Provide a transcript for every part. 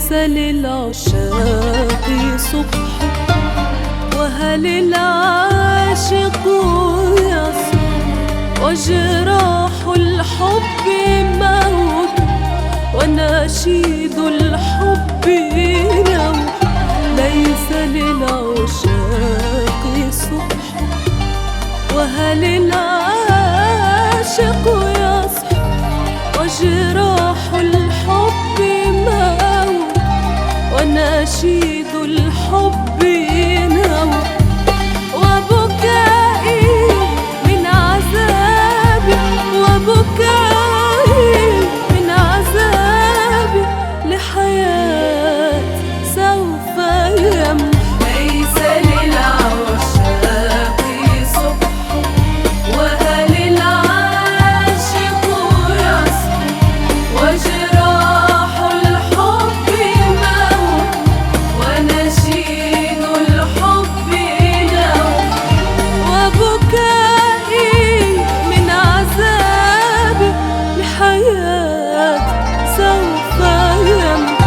ليس للعشاق صبح وهل العاشق يصبح وجراح الحب موت ونشيد الحب نوح. ليس للعشاق صبح وهل العاشق يصبح وجراح الحب موت ونشيد الحب نوح. وبكائي من عذابي وبكائي من عذابي لحياة سوف يمحو. ليس للعشاق صبح وهل العاشق يصبح وجراح الحب موت ونشيد الحب نوح. وبكائي من عذابي لحياة سوف يمحو.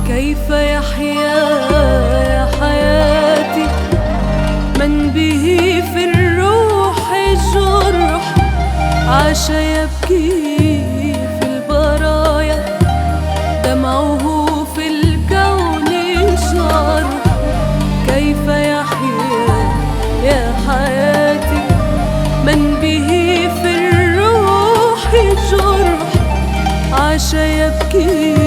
كيف يحيا يا حياتي من به في الروح جرح عاش يبكي في البرايا دمعه في الكون جرح. كيف يحيا يا حياتي من به في الروح جرح عاش يبكي